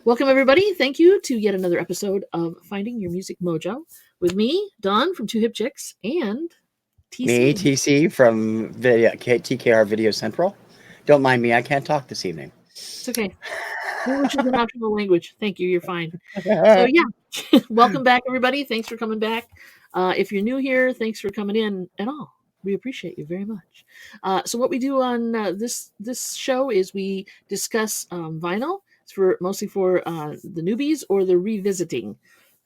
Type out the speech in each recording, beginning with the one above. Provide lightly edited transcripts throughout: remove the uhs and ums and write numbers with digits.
Welcome, everybody. Thank you to yet another episode of Finding Your Music Mojo with me, Dawn from Two Hip Chicks, and Me, TC. TC from TKR VideoCentral. Don't mind me, I can't talk this evening. It's okay. English is an optional language. Thank you. You're fine. So, yeah, welcome back, everybody. Thanks for coming back. If you're new here, thanks for coming in at all. We appreciate you very much. So, what we do on this show is we discuss vinyl. It's mostly for the newbies or the revisiting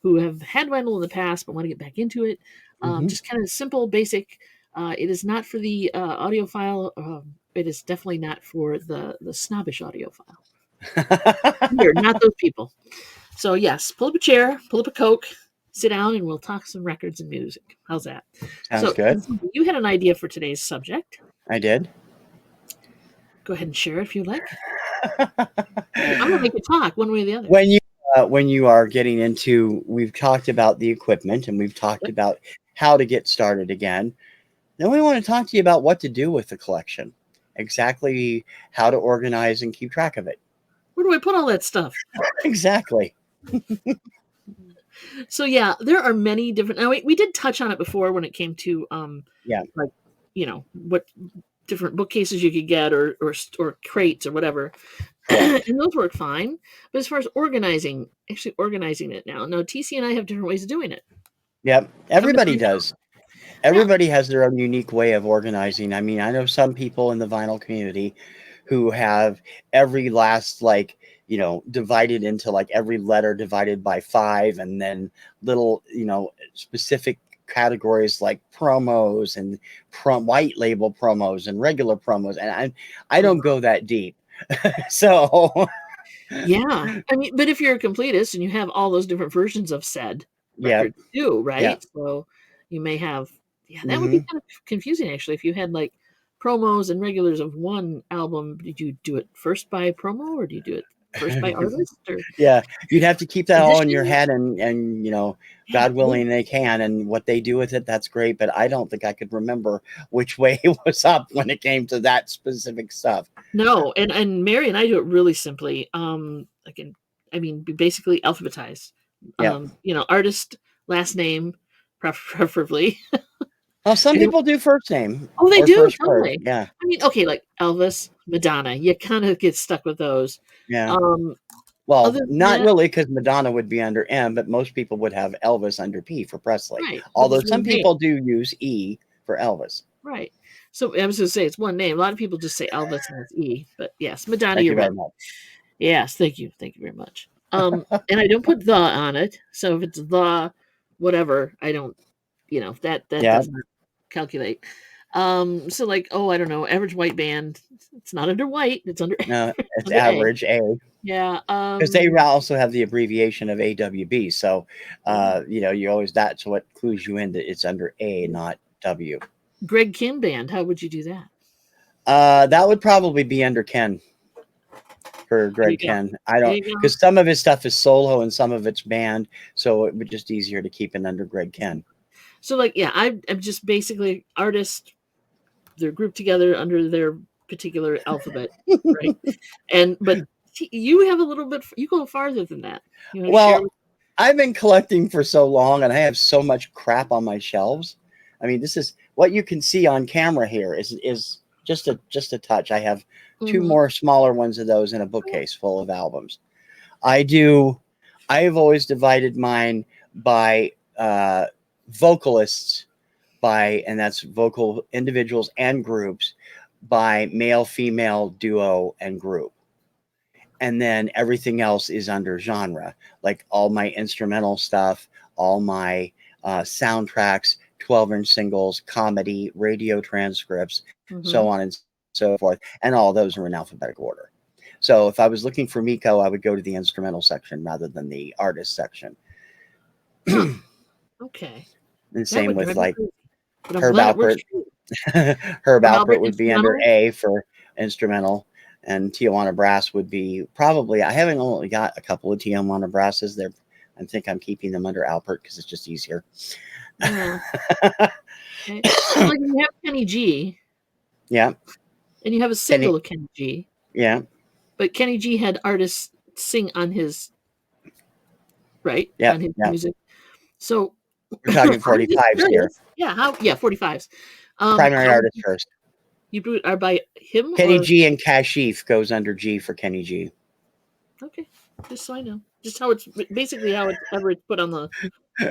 who have had vinyl in the past but want to get back into it. Just kind of simple, basic. It is not for the audiophile. It is definitely not for the snobbish audiophile. We're not those people. So yes, pull up a chair, pull up a Coke, sit down, and we'll talk some records and music. How's that? Sounds good. You had an idea for today's subject. I did. Go ahead and share if you like. I'm gonna make you talk one way or the other. When you are getting into, we've talked about the equipment and we've talked about how to get started again. Then we want to talk to you about what to do with the collection, exactly how to organize and keep track of it. Where do I put all that stuff? Exactly. So yeah, there are many different. Now we did touch on it before when it came to like what different bookcases you could get or crates or whatever, and those work fine. But as far as organizing it now, TC and I have different ways of doing it. Yep, everybody does. Everybody has their own unique way of organizing. I mean, I know some people in the vinyl community who have every last divided into like every letter divided by 5 and then little, specific categories like promos and white label promos and regular promos. And I don't go that deep. So yeah, I mean, but if you're a completist and you have all those different versions of said record too, right? Yeah. So you may have, that would be kind of confusing actually if you had like promos and regulars of one album. Did you do it first by promo or do you do it first by artist? Or yeah, you'd have to keep that all in your head and God willing they can, and what they do with it, that's great. But I don't think I could remember which way it was up when it came to that specific stuff. No, and Mary and I do it really simply. Basically alphabetized. Artist, last name, preferably. Well, some people do first name. Oh, they do totally. Yeah. I mean, okay, like Elvis, Madonna. You kind of get stuck with those. Yeah. Well, not really, because Madonna would be under M, but most people would have Elvis under P for Presley. Right. Although some people do use E for Elvis. Right. So I was going to say it's one name. A lot of people just say Elvis and it's E. But yes, Madonna, Thank you're you very right. much. Yes, thank you. Thank you very much. And I don't put the on it. So if it's the whatever, I don't, that doesn't calculate. So like, I don't know, average white band. It's not under white. It's under. No, it's under average A. Yeah. Because they also have the abbreviation of AWB. So, you always, that's what clues you in that it's under A, not W. Greg Kihn band. How would you do that? That would probably be under Ken. For Greg Kihn. I don't, because some of his stuff is solo and some of it's band. So it would just easier to keep it under Greg Kihn. So I'm just basically artist. They're grouped together under their particular alphabet, right? But you have a little bit. You go farther than that. I've been collecting for so long, and I have so much crap on my shelves. I mean, this is what you can see on camera here. Is just a touch. I have 2 more smaller ones of those in a bookcase full of albums. I've always divided mine by vocalists, and that's vocal individuals and groups, by male, female, duo, and group. And then everything else is under genre, like all my instrumental stuff, all my soundtracks, 12-inch singles, comedy, radio transcripts, so on and so forth. And all those are in alphabetical order. So if I was looking for Miko, I would go to the instrumental section rather than the artist section. Okay. And same with like Herb Alpert. Herb Alpert would be under A for instrumental, and Tijuana Brass would be probably, I haven't only got a couple of Tijuana Brasses there. I think I'm keeping them under Alpert because it's just easier. Yeah. Okay. So like you have Kenny G. Yeah. And you have a single of Kenny G. Yeah. But Kenny G had artists sing on his Yeah, on his yeah. music. So We're talking I'm just 45s here. curious. Yeah, 45s. Primary How artist first. you are by him Kenny or G and Kashif goes under G for Kenny G. okay? Just so I know, just how it's basically how it's ever put on the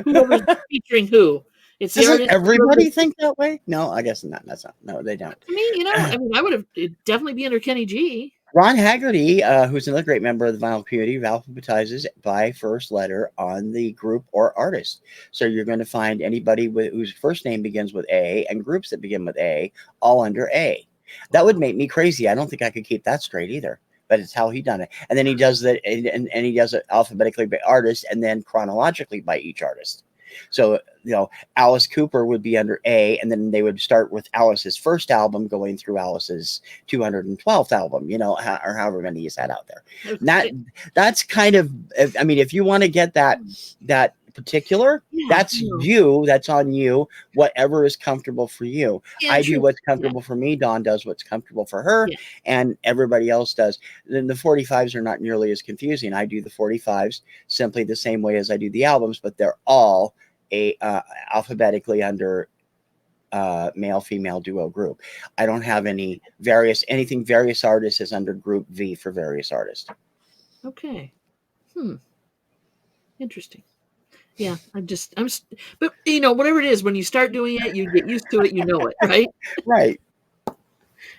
whoever's featuring who. It's the Doesn't artist. everybody think that way? No, I guess not. That's not. No, they don't. I mean, I would have definitely be under Kenny G. Ron Haggerty, who's another great member of the vinyl community, alphabetizes by first letter on the group or artist. So you're going to find anybody whose first name begins with A and groups that begin with A all under A. That would make me crazy. I don't think I could keep that straight either. But it's how he done it. And then he does that, and he does it alphabetically by artist and then chronologically by each artist. So, Alice Cooper would be under A, and then they would start with Alice's first album going through Alice's 212th album, or however many he's had out there. That's kind of, I mean, if you want to get that particular, that's on you, whatever is comfortable for you. I do what's comfortable for me. Dawn does what's comfortable for her, and everybody else does. Then the 45s are not nearly as confusing. I do the 45s simply the same way as I do the albums, but they're all alphabetically under male female duo group. I don't have anything various artists is under group V for various artists. Okay. Interesting. Yeah, but whatever it is, when you start doing it, you get used to it, it, right? Right.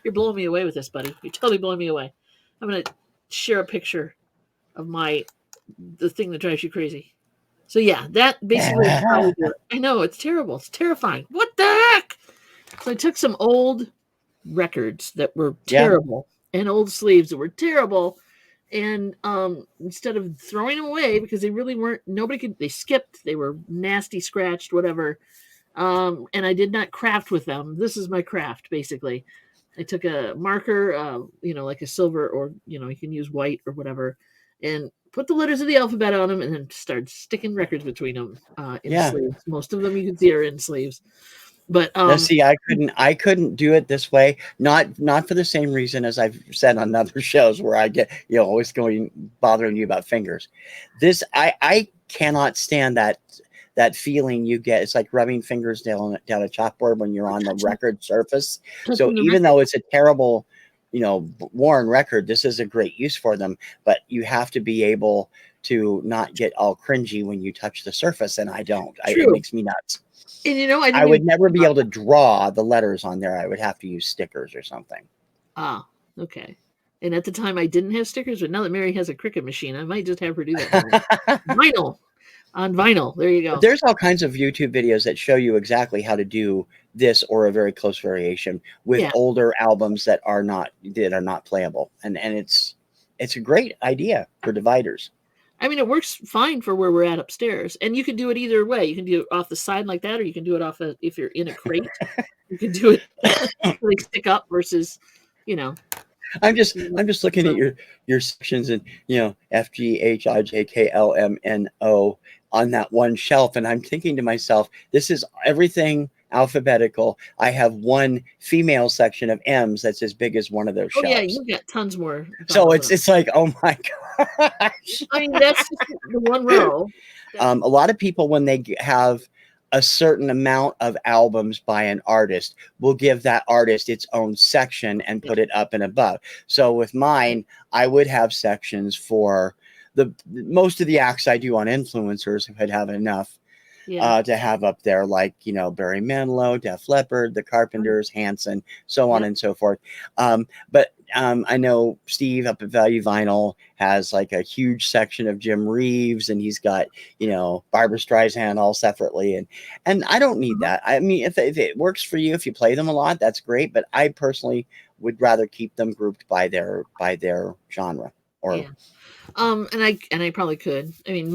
You're blowing me away with this, buddy. You're totally blowing me away. I'm going to share a picture of the thing that drives you crazy. So yeah, that basically is how we do it. I know, it's terrible. It's terrifying. What the heck? So I took some old records that were terrible and old sleeves that were terrible. And instead of throwing them away because they really weren't, they skipped, they were nasty, scratched, whatever. And I did not craft with them. This is my craft, basically. I took a marker, like a silver, or, you can use white or whatever, and put the letters of the alphabet on them and then start sticking records between them in sleeves. Most of them you can see are in sleeves. But see, I couldn't do it this way. Not for the same reason as I've said on other shows where I get always bothering you about fingers. This I cannot stand that feeling you get. It's like rubbing fingers down a chalkboard when you're on the record surface. So even though it's a terrible, worn record, this is a great use for them. But you have to be able to not get all cringy when you touch the surface, and I don't. It makes me nuts. And I would never be able to draw the letters on there. I would have to use stickers or something. Ah, okay. And at the time I didn't have stickers, but now that Mary has a Cricut machine, I might just have her do that. On vinyl. There you go. But there's all kinds of YouTube videos that show you exactly how to do this or a very close variation with older albums that are not playable. And it's a great idea for dividers. I mean, it works fine for where we're at upstairs, and you can do it either way. You can do it off the side like that, or you can do it if you're in a crate. You can do it like stick up versus, I'm just looking at your sections and FGHIJKLMNO on that one shelf, and I'm thinking to myself, this is everything alphabetical. I have one female section of M's that's as big as one of those shelves. Oh yeah, you got tons more. So it's like, oh my gosh. I mean, that's just the one row. A lot of people, when they have a certain amount of albums by an artist, will give that artist its own section and put it up and above. So with mine, I would have sections for most of the acts I do on influencers, if I'd have enough to have up there, like, Barry Manilow, Def Leppard, The Carpenters, Hanson, so on and so forth. But I know Steve up at Value Vinyl has like a huge section of Jim Reeves, and he's got, Barbra Streisand all separately. And I don't need that. I mean, if it works for you, if you play them a lot, that's great. But I personally would rather keep them grouped by their genre. And I probably could. I mean,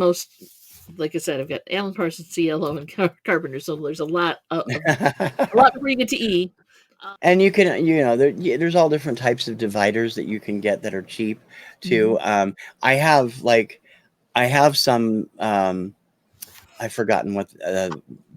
like I said, I've got Alan Parsons, CLO, and Carpenter, so there's a lot before you get to E. And you can, there's all different types of dividers that you can get that are cheap too. I have some, I've forgotten what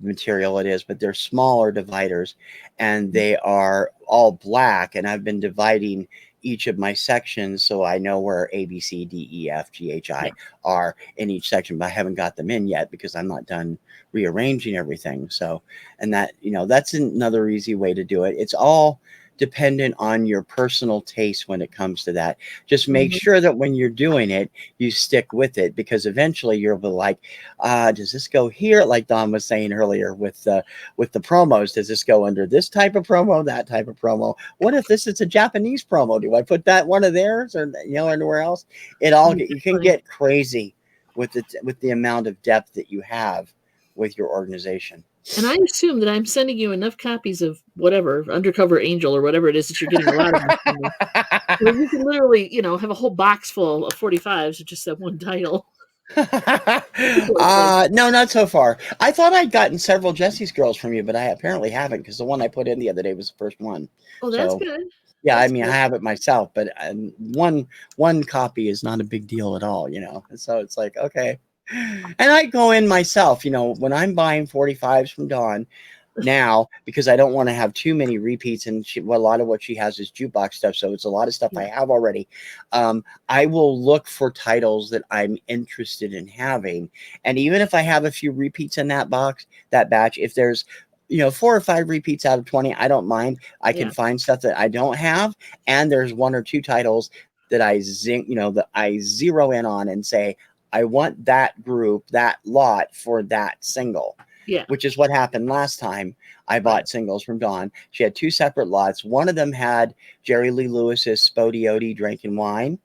material it is, but they're smaller dividers, and they are all black, and I've been dividing each of my sections, so I know where A, B, C, D, E, F, G, H, Yeah. I are in each section, but I haven't got them in yet because I'm not done rearranging everything. So, and that, that's another easy way to do it. It's all dependent on your personal taste when it comes to that. Just make Mhm. sure that when you're doing it, you stick with it, because eventually you'll be like, does this go here? Like Don was saying earlier with the promos, does this go under this type of promo, that type of promo? What if this is a Japanese promo? Do I put that one of theirs, or anywhere else? You can Funny. get crazy with the amount of depth that you have with your organization. And I assume that I'm sending you enough copies of whatever, Undercover Angel or whatever it is that you're getting a lot of them from me. Well, you can literally, have a whole box full of 45s with just that one title. No, not so far. I thought I'd gotten several Jesse's Girls from you, but I apparently haven't, because the one I put in the other day was the first one. Oh, that's So good. yeah, I That's mean, I good. have it myself, but one copy is not a big deal at all, And so it's like, okay. And I go in myself, when I'm buying 45s from Dawn now, because I don't want to have too many repeats, and a lot of what she has is jukebox stuff, so it's a lot of stuff I Yeah. have already. I will look for titles that I'm interested in having, and even if I have a few repeats in that batch, if there's 4 or 5 repeats out of 20, I don't mind. I can Yeah. find stuff that I don't have, and there's 1 or 2 titles that that I zero in on and say, I want that group, that lot for that single. Yeah. Which is what happened last time I bought singles from Dawn. She had 2 separate lots. One of them had Jerry Lee Lewis's Spodioti Drinking Wine,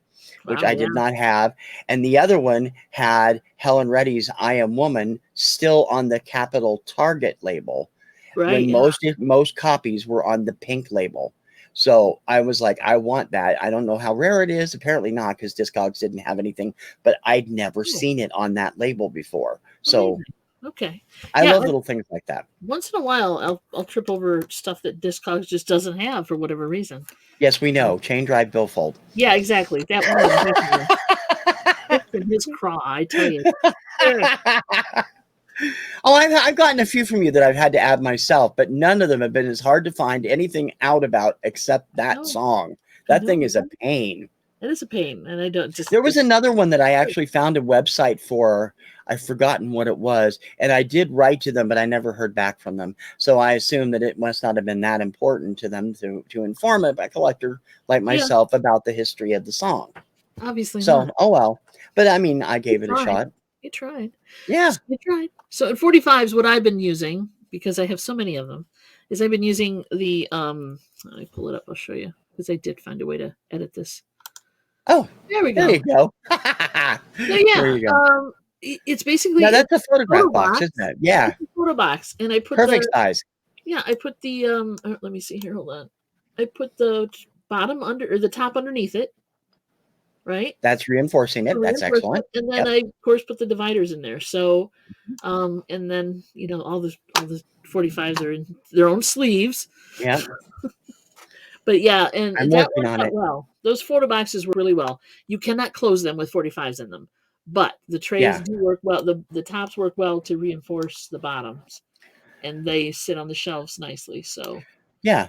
which Wow. I Yeah. did not have. And the other one had Helen Reddy's I Am Woman, still on the Capital Target label, Right. when Yeah. most copies were on the pink label. So I was like, I want that. I don't know how rare it is. Apparently not, because Discogs didn't have anything, but I'd never Oh, seen it on that label before. So amazing. Okay. I Yeah. love little things like that. Once in a while, I'll trip over stuff that Discogs just doesn't have for whatever reason. Yes, we know. Chain drive billfold. Yeah, exactly. That one in particular. It's in his craw, I tell you. Oh, I've gotten a few from you that I've had to add myself, but none of them have been as hard to find anything out about except that No, song. I That thing know. is a pain. It is a pain, and I don't just. There was It's another one that I actually found a website for. I've forgotten what it was, and I did write to them, but I never heard back from them. So I assume that it must not have been that important to them to inform a collector like Yeah, myself about the history of the song. obviously So, not. oh well. But I mean, I You gave it a tried. shot. You tried. Yeah. You tried. So at 45s, what I've been using, because I have so many of them, is I've been using the let me pull it up, I'll show you. Because I did find a way to edit this. Oh, There we there go. you go. So There yeah, you go. it's Now basically that's a photo photograph box, box. isn't it? Yeah. It's a photo box, and I put Perfect size. I put the let me see here, hold on. I put the bottom under or the top underneath it, right? That's reinforcing For it. That's excellent. reinforcement, and then Yep. I of course put the dividers in there. So and then all the 45s are in their own sleeves. Yep. But yeah, and I'm that working worked on out it. well. Those photo boxes work really well. You cannot close them with 45s in them, but the trays Yeah. do work well. The tops work well to reinforce the bottoms, and they sit on the shelves nicely. So Yeah.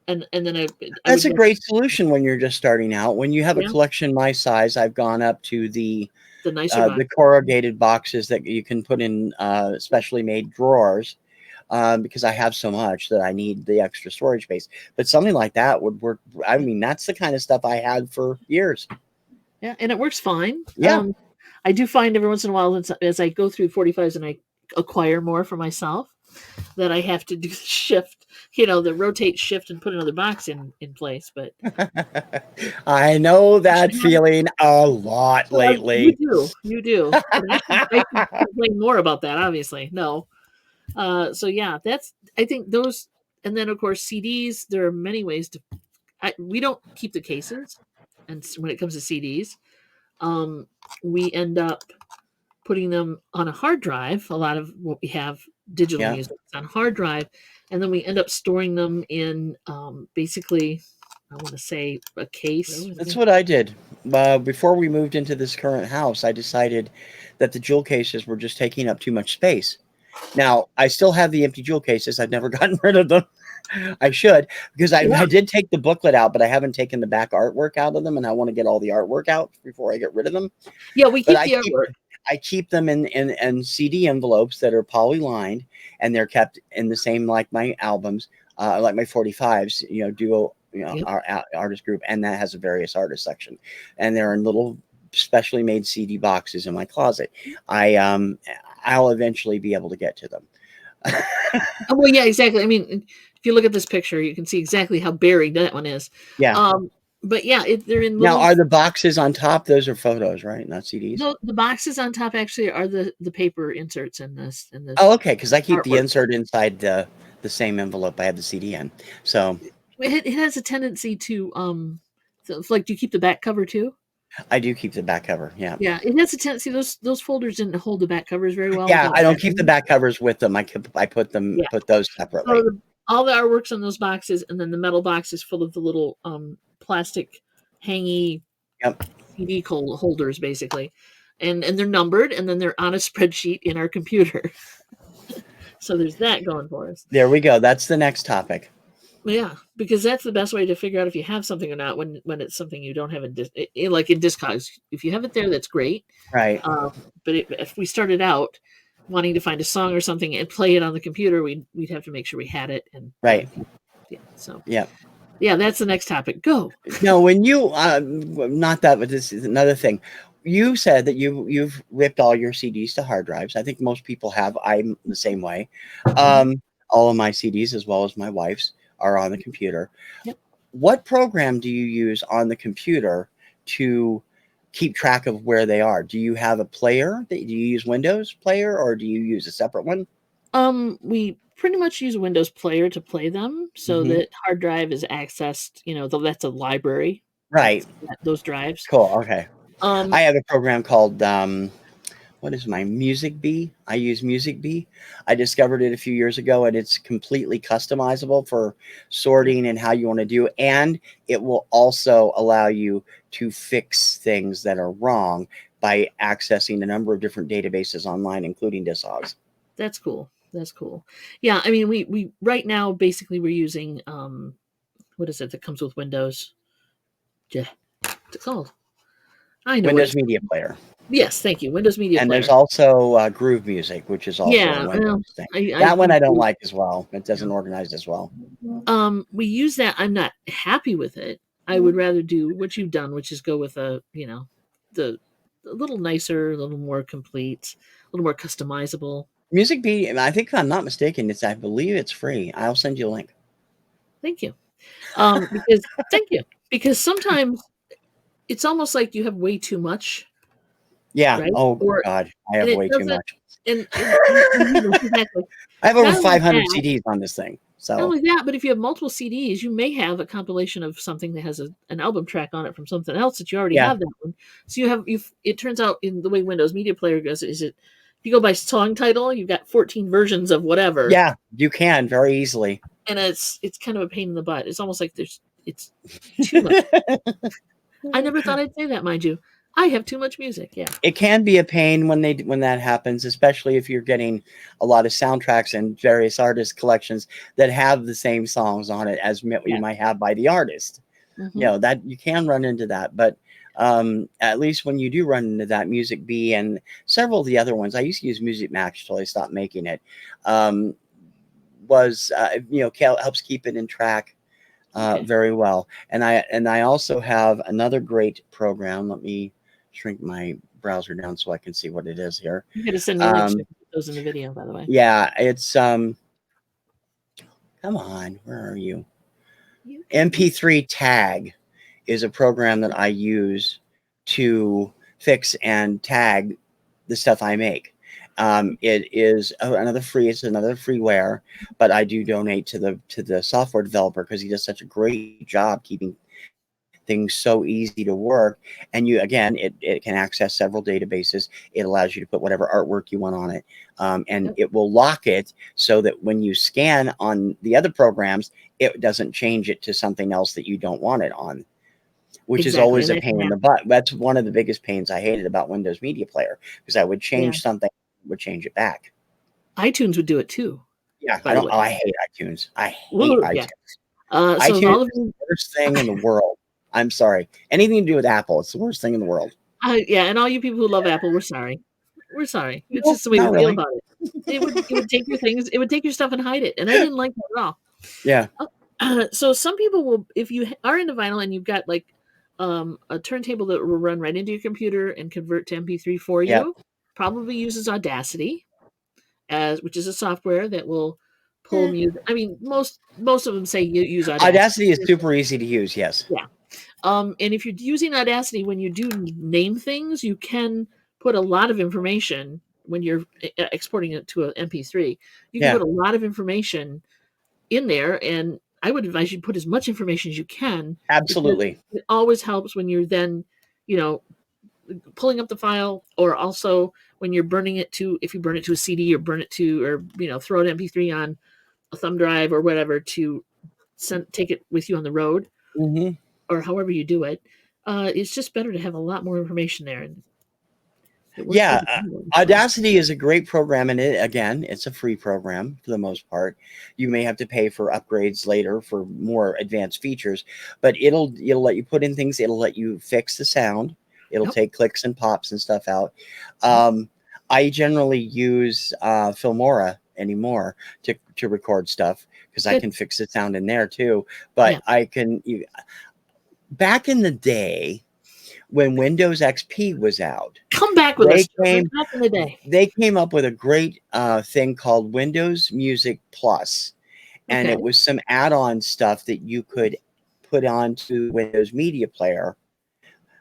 and then I That's would a great solution when you're just starting out. When you have a yeah, collection my size, I've gone up to the nicer box. corrugated boxes that you can put in specially made drawers, because I have so much that I need the extra storage space. But something like that would work. I mean, that's the kind of stuff I had for years. Yeah, and it works fine. Yeah. I do find every once in a while as I go through 45s and I acquire more for myself that I have to do the shift, the rotate shift and put another box in place. But I know I that should have feeling a lot well, you lately. do, you do. And I should complain more about that, obviously. No. So yeah, I think those, and then of course CDs. There are many ways to. We don't keep the cases, and when it comes to CDs, um, we end up putting them on a hard drive. A lot of what we have digital Yeah. music is on hard drive, and then we end up storing them in basically, I want to say a case. That's what I did. Before we moved into this current house, I decided that the jewel cases were just taking up too much space. Now, I still have the empty jewel cases. I've never gotten rid of them. I should, because Yeah. I did take the booklet out, but I haven't taken the back artwork out of them, and I want to get all the artwork out before I get rid of them. Yeah, we But keep the artwork. I keep them in CD envelopes that are poly lined, and they're kept in the same like my albums, like my 45s, duo, Yep. our artist group, and that has a various artist section, and they're in little specially made CD boxes in my closet. I'll eventually be able to get to them. Oh, well, yeah, exactly. I mean, if you look at this picture, you can see exactly how buried that one is. Yeah. But yeah, they're in Now, little. are the boxes on top? Those are photos, right? Not CDs. No, the boxes on top actually are the paper inserts in this Oh, okay. Because I keep the artwork. insert inside the same envelope I had the CD in. So It has a tendency to like, do you keep the back cover too? I do keep the back cover. Yeah. Yeah, it has a tendency. Those folders didn't hold the back covers very well Yeah. without I don't keep the wrapping. back covers with them. I put Yeah. those So separately. all the artwork's on those boxes, and then the metal box is full of the little plastic hangy Yep. CD holders, basically, and they're numbered, and then they're on a spreadsheet in our computer. So there's that going for us. There we go. That's the next topic. Yeah, because that's the best way to figure out if you have something or not when it's something you don't have like in Discogs. If you have it there, that's great. Right. But if we started out wanting to find a song or something and play it on the computer, we'd have to make sure we had it. And Right. yeah. So Yeah. yeah, that's the next topic. Go. No, when you not that, but this is another thing. You said that you've ripped all your CDs to hard drives. I think most people have. I'm the same way. All of my CDs, as well as my wife's, are on the computer. Yep. What program do you use on the computer to keep track of where they are? Do you have a player? Do you use Windows Player, or do you use a separate one? We pretty much use a Windows Player to play them, so that hard drive is accessed. That's a library. Right. Those drives. Cool. Okay. Um, I have a program called what is my Music Bee? I use Music Bee. I discovered it a few years ago, and it's completely customizable for sorting and how you want to do. And it will also allow you to fix things that are wrong by accessing a number of different databases online, including Discogs. That's cool. That's cool. Yeah, I mean, we right now basically we're using what is it that comes with Windows? Yeah, what's it called? I know Windows Media Player. Yes, thank you. Windows Media And Player. there's also Groove Music, which is also Yeah, a Windows thing. I That one I don't like as well. It doesn't organize as well. We use that. I'm not happy with it. I would rather do what you've done, which is go with a little nicer, a little more complete, a little more customizable. Music Bee, I think if I'm not mistaken, I believe it's free. I'll send you a link. Thank you. Thank you. Because sometimes it's almost like you have way too much. Yeah. Right? Oh God, I have way too much. Exactly. I have over Not only 500 that, CDs on this thing. not So only that, but if you have multiple CDs, you may have a compilation of something that has an album track on it from something else that you already yeah, have that one. So it turns out in the way Windows Media Player goes, if you go by song title, you've got 14 versions of whatever. yeah, you can very easily. And it's kind of a pain in the butt. It's almost like it's too much. I never thought I'd say that, mind you. I have too much music. Yeah. It can be a pain when that happens, especially if you're getting a lot of soundtracks and various artist collections that have the same songs on it as you might have by the artist. That you can run into that, but at least when you do run into that, Music Bee and several of the other ones, I used to use Music Max till I stopped making it. Helps keep it in track very well. And I also have another great program. Let me shrink my browser down so I can see what it is here. You got to send me links to those in the video, by the way. Yeah, it's come on, where are you? MP3 Tag is a program that I use to fix and tag the stuff I make. It is another freeware, but I do donate to the software developer because he does such a great job keeping things so easy to work. And it can access several databases. It allows you to put whatever artwork you want on it, and it will lock it so that when you scan on the other programs, it doesn't change it to something else that you don't want it on, which is always a pain in the butt. That's one of the biggest pains I hated about Windows Media Player, because I would change something, would change it back. iTunes would do it too. Yeah, by the way. I hate iTunes. I hate Woo, iTunes. yeah. So iTunes all of is the you, worst thing in the world. I'm sorry. Anything to do with Apple, it's the worst thing in the world. yeah, and all you people who love Apple, we're sorry. We're sorry. It's Nope, just the way we not feel really. about it. It would take your things, it would take your stuff and hide it, and I didn't like that at all. Yeah. So some people will, if you are into vinyl and you've got like a turntable that will run right into your computer and convert to MP3 for Yep. you, probably uses Audacity, which is a software that will pull Eh. music. I mean, most of them say you use Audacity. Audacity is super easy to use. Yes. Yeah. And if you're using Audacity, when you do name things, you can put a lot of information when you're exporting it to an MP3. You can Yeah. put a lot of information in there, and I would advise you put as much information as you can, because Absolutely. it always helps when you're then, you know, pulling up the file, or also when you're burning it to, if you burn it to a CD or burn it to, or throw an MP3 on a thumb drive or whatever to take it with you on the road, Hmm. or however you do it. It's just better to have a lot more information there, and it works Yeah. really well. So Audacity is a great program, and it's a free program for the most part. You may have to pay for upgrades later for more advanced features, but it'll let you put in things. It'll let you fix the sound. It'll yep, take clicks and pops and stuff out. yep, Um, I generally use Filmora anymore to record stuff because I good, can fix the sound in there too. yeah. But back in the day when Windows XP was out, Come back with they us, children. came Back in the day. they came up with a great thing called Windows Music Plus, and Okay. it was some add-on stuff that you could put onto Windows Media Player,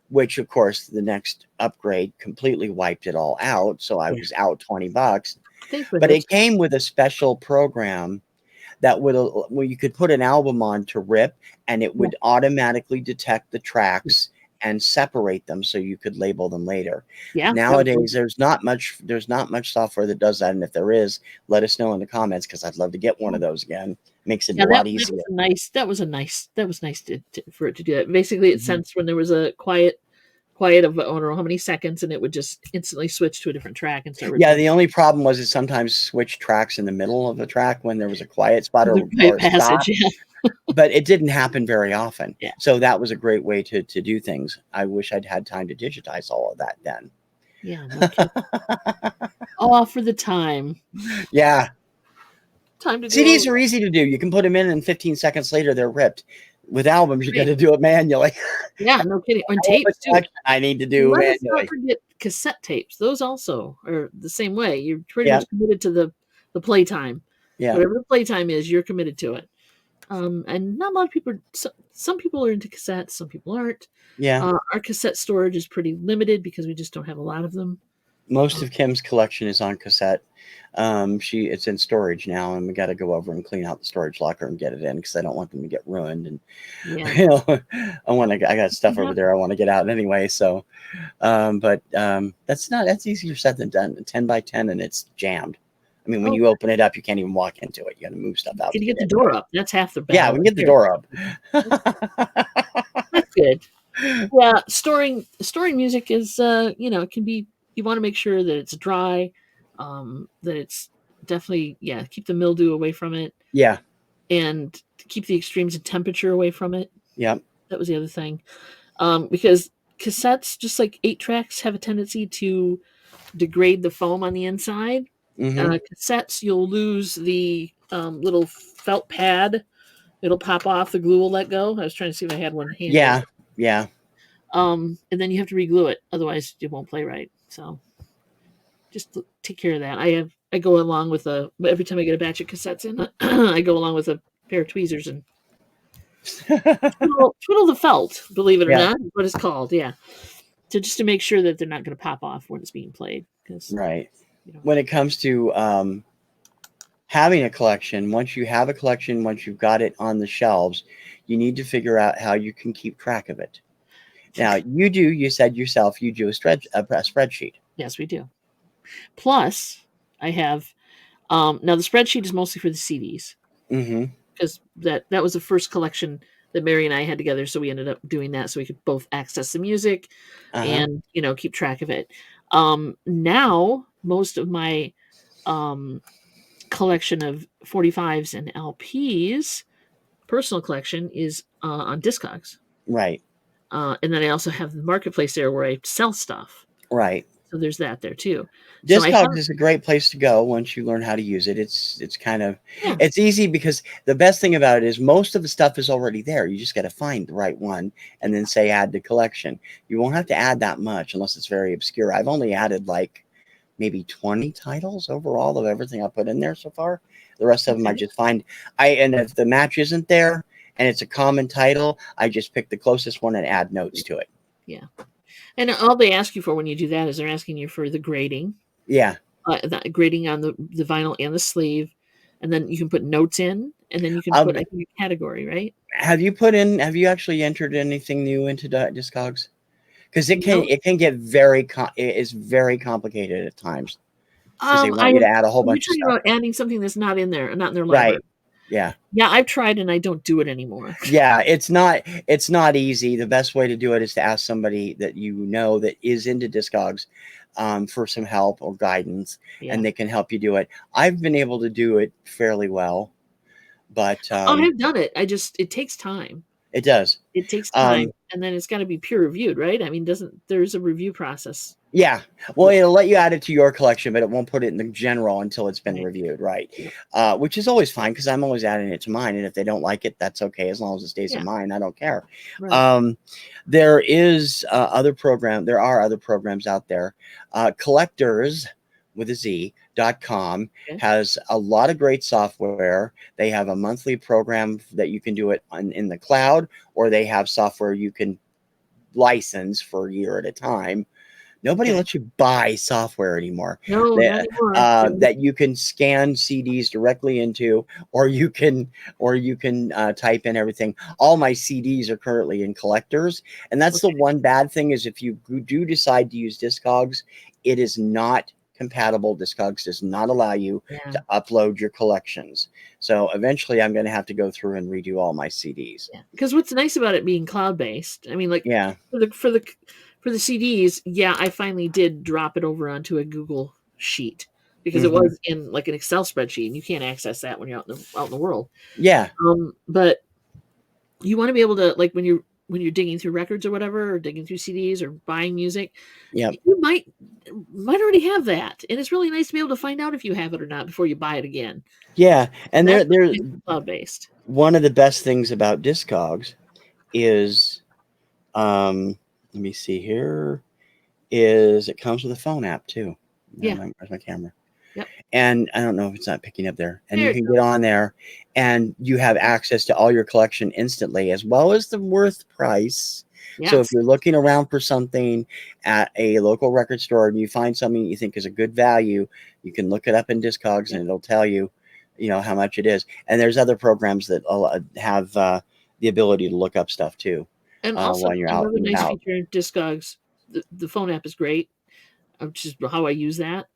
which of course the next upgrade completely wiped it all out. So I Yeah. was out $20. Thanks, But Windows. it came with a special program that would where you could put an album on to rip, and it Yeah. would automatically detect the tracks and separate them so you could label them later. Yeah. That was Nowadays good. there's not much software that does that, and if there is, let us know in the comments because I'd love to get one of those again. Makes it a Yeah, lot easier. that was nice for it to do that. Basically, it Mhm. sensed when there was a quiet of, I don't know how many seconds, and it would just instantly switch to a different track and start Yeah, ripping the only problem was it sometimes switched tracks in the middle of the track when there was a quiet spot the quiet or a passage. stop, Yeah. but it didn't happen very often. Yeah. So that was a great way to do things. I wish I'd had time to digitize all of that then. Yeah. No kidding. Oh, for the time. Yeah. Time to do all CDs of are that. easy to do. You can put them in, and 15 seconds later, they're ripped. With albums, you got Right. to do it manually. Yeah. No kidding. On All the tapes too. collection I need to do Let us not manually. forget cassette tapes. Those also are the same way. You're pretty Yeah. much committed to the playtime. Yeah. Whatever the playtime is, you're committed to it. And not a lot of people. Some people are into cassettes. Some people aren't. Yeah. Our cassette storage is pretty limited because we just don't have a lot of them. Most of Kim's collection is on cassette. It's in storage now, and we got to go over and clean out the storage locker and get it in because I don't want them to get ruined. And Yeah. I got stuff over Yeah. there I want to get out anyway. So, that's easier said than done. 10 by 10, and it's jammed. I mean, when Oh, you open it up, you can't even walk into it. You got to move stuff out can to you get get the into door it. up? That's half the Yeah, battle we can right get the there. door up. That's good. Yeah, storing music is it can be, you want to make sure that it's dry, that it's definitely, yeah, keep the mildew away from it, Yeah. and to keep the extremes of temperature away from it. Yeah. That was the other thing. Because cassettes, just like 8 tracks, have a tendency to degrade the foam on the inside. Hmm. Cassettes, you'll lose the little felt pad. It'll pop off. The glue will let go. I was trying to see if I had one handy. Yeah. Yeah. And then you have to reglue it, otherwise it won't play right. So just take care of that. I go along with every time I get a batch of cassettes in, I go along with a pair of tweezers and twiddle the felt. Believe it or Yeah. not, is what it's called. Yeah, to make sure that they're not going to pop off when it's being played, because Right. When it comes to having a collection, once you have a collection, once you've got it on the shelves, you need to figure out how you can keep track of it. Now, you said yourself, you do a spreadsheet. Yes, we do. Plus, I have now the spreadsheet is mostly for the CDs, Mm-hmm. because that was the first collection that Mary and I had together, so we ended up doing that so we could both access the music Uh-huh. and keep track of it. Now most of my um collection of 45s and LPs, personal collection, is on Discogs. Right. And then I also have the marketplace there where I sell stuff. Right. So there's that there too. So I Discogs is a great place to go once you learn how to use it. It's kind of yeah. it's easy because the best thing about it is most of the stuff is already there. You just got to find the right one and then say add to collection. You won't have to add that much unless it's very obscure. I've only added like maybe 20 titles overall of everything I put in there so far. The rest of them I just find and if the match isn't there and it's a common title, I just pick the closest one and add notes to it. Yeah. And all they ask you for when you do that is they're asking you for the grading. Yeah. The grading on the vinyl and the sleeve. And then you can put notes in, and then you can put, I think, a category, right? Have you actually entered anything new into Discogs? Because it can get it's very complicated at times. Because they want you to add a whole bunch of stuff. You're talking about adding something that's not in there, not in their Right. library. Yeah. Yeah, I've tried and I don't do it anymore. Yeah, it's not easy. The best way to do it is to ask somebody that you know that is into Discogs for some help or guidance, and they can help you do it. I've been able to do it fairly well, but I've done it. It takes time. It does. It takes time, and then it's got to be peer reviewed, right? I mean, there's a review process? Yeah. Well, it'll let you add it to your collection, but it won't put it in the general until it's been reviewed, right? Which is always fine because I'm always adding it to mine, and if they don't like it, that's okay as long as it stays in mine. I don't care. Right. There are other programs out there. Collectors with a Z.com has a lot of great software. They have a monthly program that you can do it in the cloud, or they have software you can license for a year at a time. Nobody lets you buy software anymore. No, not anymore. That you can scan CDs directly into, or you can type in everything. All my CDs are currently in collectors, and that's the one bad thing is if you do decide to use Discogs, it is not compatible. Discogs does not allow you to upload your collections. So eventually, I'm going to have to go through and redo all my CDs. Yeah, because what's nice about it being cloud-based, I mean, like for the CDs, I finally did drop it over onto a Google Sheet because it was in like an Excel spreadsheet, and you can't access that when you're out in the world. Yeah. But you want to be able to, like, when you're digging through records or whatever, or digging through CDs or buying music, you might already have that, and it's really nice to be able to find out if you have it or not before you buy it again. Yeah, and they're cloud-based. One of the best things about Discogs is, let me see here, is it comes with a phone app too. Yeah. Where's my camera? Yep. And I don't know if it's not picking up there. And you can get on there and you have access to all your collection instantly, as well as the worth price. Yes. So if you're looking around for something at a local record store and you find something you think is a good value, you can look it up in Discogs and it'll tell you, how much it is. And there's other programs that have the ability to look up stuff too. And also, while you're out another and nice about. feature in Discogs, the phone app is great, which is how I use that,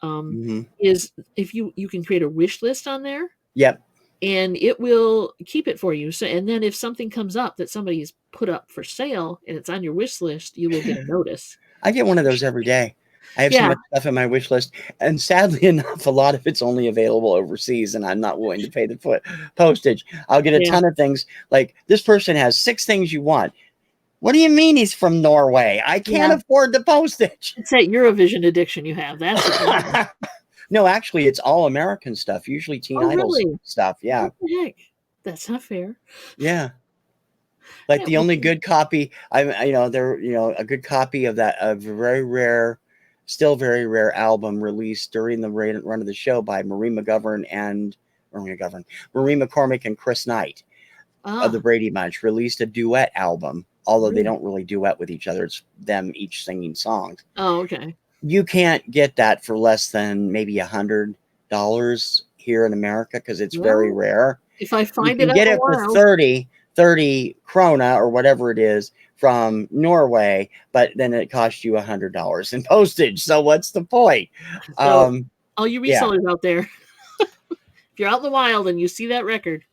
is if you can create a wish list on there. Yep. And it will keep it for you. So, and then if something comes up that somebody's put up for sale and it's on your wish list, you will get a notice. I get one of those every day. I have so much stuff in my wish list, and sadly enough, a lot of it's only available overseas, and I'm not willing to pay the postage. I'll get a ton of things like, this person has 6 things you want. What do you mean he's from Norway? I can't afford the postage. It's that Eurovision addiction you have. That's the problem. No, actually, it's all American stuff, usually Teen Idol stuff. Yeah. What the heck? That's not fair. Yeah. Like the only good copy, a good copy of that, a still very rare album released during the run of the show by Marie McCormick and Chris Knight of the Brady Bunch, released a duet album, although they don't really duet with each other. It's them each singing songs. Oh, okay. You can't get that for less than maybe $100 here in America because it's very rare. If I find you can get it for 30 krona or whatever it is from Norway, but then it costs you $100 in postage. So what's the point? So, all you resellers out there, if you're out in the wild and you see that record,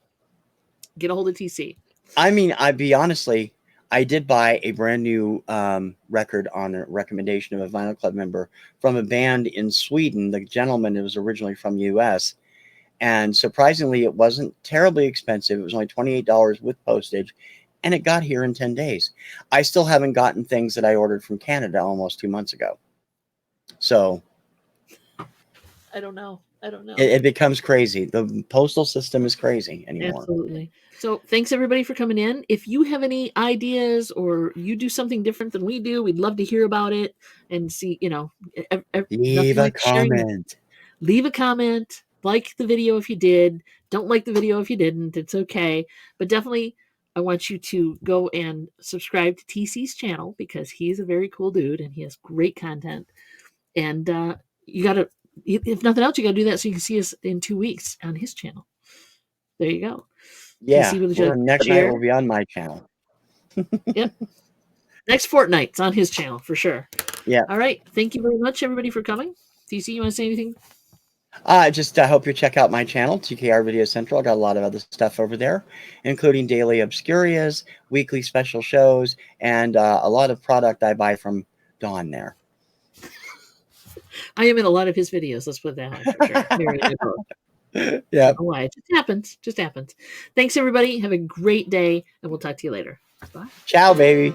get a hold of TC. I mean, I did buy a brand new record on a recommendation of a Vinyl Club member from a band in Sweden. The gentleman was originally from the US, And surprisingly, it wasn't terribly expensive. It was only $28 with postage, and it got here in 10 days. I still haven't gotten things that I ordered from Canada almost 2 months ago. So I don't know. it becomes crazy. The postal system is crazy anymore. Absolutely. So thanks everybody for coming in. If you have any ideas or you do something different than we do, we'd love to hear about it and see, Leave nothing a like sharing. comment. Leave a comment, like the video if you did, don't like the video if you didn't, it's okay. But definitely I want you to go and subscribe to TC's channel because he's a very cool dude and he has great content. And you got to, if nothing else, you got to do that so you can see us in 2 weeks on his channel. There you go. Yeah, TC with a well, next night chair. will be on my channel. Yep. Next fortnight, it's on his channel for sure. Yeah. All right. Thank you very much, everybody, for coming. TC, you want to say anything? I hope you check out my channel, TKR VideoCentral. I got a lot of other stuff over there, including daily obscurias, weekly special shows, and a lot of product I buy from Dawn there. I am in a lot of his videos. Let's put it that way for sure. Mary and I both. Yeah. Oh, why? It just happens. Just happens. Thanks, everybody. Have a great day, and we'll talk to you later. Bye. Ciao, baby.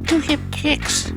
Two hip kicks.